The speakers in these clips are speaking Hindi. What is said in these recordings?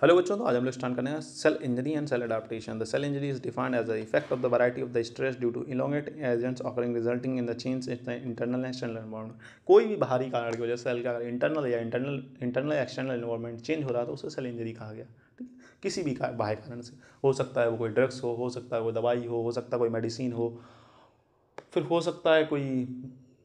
हेलो बच्चों, तो आज हम लोग स्टार्ट करने हैं cell injury and cell adaptation. The cell injury is defined as the effect of the variety of the stress due to elongate agents occurring resulting in the change in the internal and external environment. कोई भी बाहरी कारण की वजह से सेल का अगर इंटरनल या इंटरनल एक्सटर्नल एनवायरनमेंट चेंज हो रहा है तो उसे सेल इंजरी कहा गया। ठीक है, किसी भी बाहरी कारण से हो सकता है, वो कोई ड्रग्स हो सकता है कोई दवाई हो सकता है कोई मेडिसिन हो, फिर हो सकता है कोई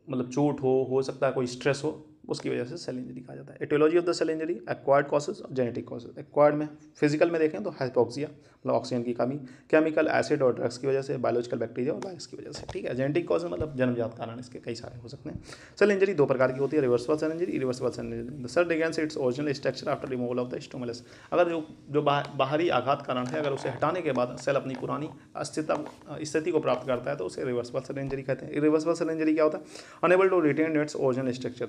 मतलब चोट हो सकता है कोई स्ट्रेस हो, उसकी वजह से सेल इंजरी कहा जाता है। Aetiology of the cell injury, acquired causes और जेनेटिक कॉसेज। एक्वायर्ड में फिजिकल में देखें तो हाइपोक्सिया मतलब ऑक्सीजन की कमी, केमिकल एसिड और ड्रग्स की वजह से, बायोलॉजिकल बैक्टीरिया और वायरस की वजह से। ठीक है, जेनेटिक कॉज मतलब जन्मजात कारण, इसके कई सारे हो सकते हैं। सेल इंजरी दो प्रकार की होती है, reversible cell injury, irreversible cell injury. The cell regains its original structure after removal of the stimulus. अगर जो बाहरी आघात कारण है, अगर उसे हटाने के बाद सेल अपनी पुरानी स्थिति को प्राप्त करता है तो उसे रिवर्सिबल सेल इंजरी कहते हैं। इरिवर्सिबल सेल इंजरी क्या होता है? Unable to retain its original structure.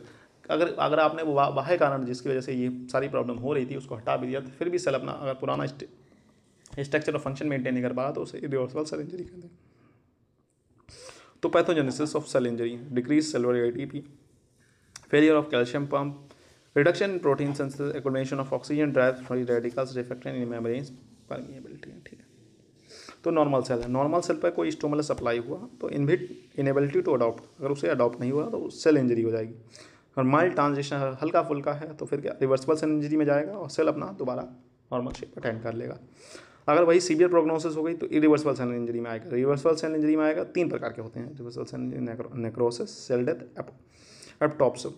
अगर आपने वो बाह्य कारण जिसकी वजह से ये सारी प्रॉब्लम हो रही थी उसको हटा भी दिया, तो फिर भी सेल अपना अगर पुराना स्ट्रक्चर और फंक्शन मेंटेन नहीं कर पा रहा तो उसे इरिवर्सिबल सेल इंजरी कहते हैं। तो pathogenesis of cell injury, decrease cellular ATP, failure of calcium pump, reduction in protein synthesis, accumulation of oxygen drive free radicals, defection in membranes permeability है। ठीक है, तो नॉर्मल सेल है, नॉर्मल सेल पर कोई स्टिमुलस अप्लाई हुआ तो इनेबिलिटी टू अडॉप्ट, अगर उसे अडॉप्ट नहीं हुआ तो सेल इंजरी हो जाएगी। और माइल्ड ट्रांजिशन हल्का फुल्का है तो फिर क्या रिवर्सिबल सेल इंजरी में जाएगा और सेल अपना दोबारा नॉर्मल शेप अटेंड कर लेगा। अगर वही सीवियर प्रोग्नोसिस हो गई तो इरिवर्सिबल सेल इंजरी में आएगा। रिवर्सिबल सेल इंजरी में आएगा, तीन प्रकार के होते हैं reversible cell injury: necrosis, cell death, apoptosis.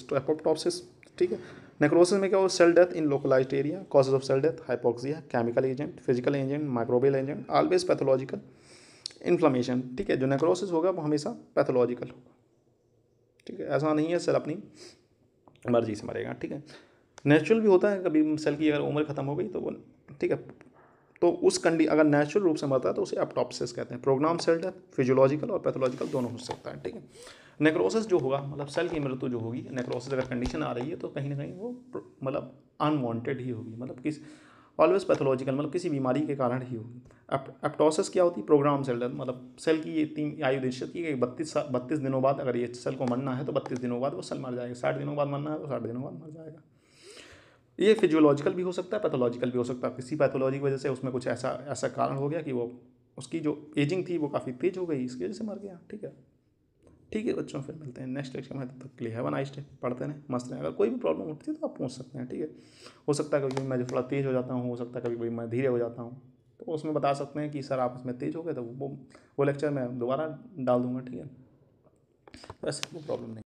तो एपोप्टोसिस, ठीक है। नेक्रोसिस में क्या हो, cell death in localised area, causes of cell death, hypoxia, chemical agent, physical agent, microbial agent, always pathological, inflammation. ठीक है, जो नेक्रोसिस होगा वो हमेशा पैथोलॉजिकल होगा। ठीक है, ऐसा नहीं है सेल अपनी मर्जी से मरेगा। ठीक है, नेचुरल भी होता है, कभी सेल की अगर उम्र खत्म हो गई तो वो, ठीक है, तो उस अगर नेचुरल रूप से मरता है तो उसे एपोप्टोसिस कहते हैं। प्रोग्राम सेल डेथ फिजियोलॉजिकल और पैथोलॉजिकल दोनों हो सकता है। ठीक है, नेक्रोसिस जो होगा मतलब सेल की मृत्यु जो होगी, नेक्रोसिस अगर कंडीशन आ रही है तो कहीं ना कहीं वो मतलब अनवांटेड ही होगी, मतलब किस ऑलवेज पैथोलॉजिकल मतलब किसी बीमारी के कारण ही होगी। एप्टोसिस क्या होती है? प्रोग्राम सेल डेथ, मतलब सेल की ये तीन आयु निश्चित की गई, 32 दिनों बाद अगर ये सेल को मरना है तो 32 दिनों बाद वो सेल मर जाएगा, 60 दिनों बाद मरना है तो 60 दिनों बाद मर जाएगा। ये फिजियोलॉजिकल भी हो सकता है, पैथोलॉजिकल भी हो सकता है। किसी पैथोलॉजी की वजह से उसमें कुछ ऐसा कारण हो गया कि वो उसकी जो एजिंग थी वो काफ़ी तेज हो गई, इसकी वजह से मर गया। ठीक है, ठीक है बच्चों, फिर मिलते हैं नेक्स्ट लेक्चर में। तब तक के लिए हैव अ नाइस डे, पढ़ते रहें, मस्त रहें। अगर कोई भी प्रॉब्लम उठती है तो आप पूछ सकते हैं। ठीक है, हो सकता है कभी मैं थोड़ा तेज़ हो जाता हूँ, हो सकता है कभी कभी मैं धीरे हो जाता हूँ, तो उसमें बता सकते हैं कि सर आप इसमें तेज़ हो गए, तो वो लेक्चर मैं दोबारा डाल दूंगा। ठीक है, वैसे वो प्रॉब्लम नहीं।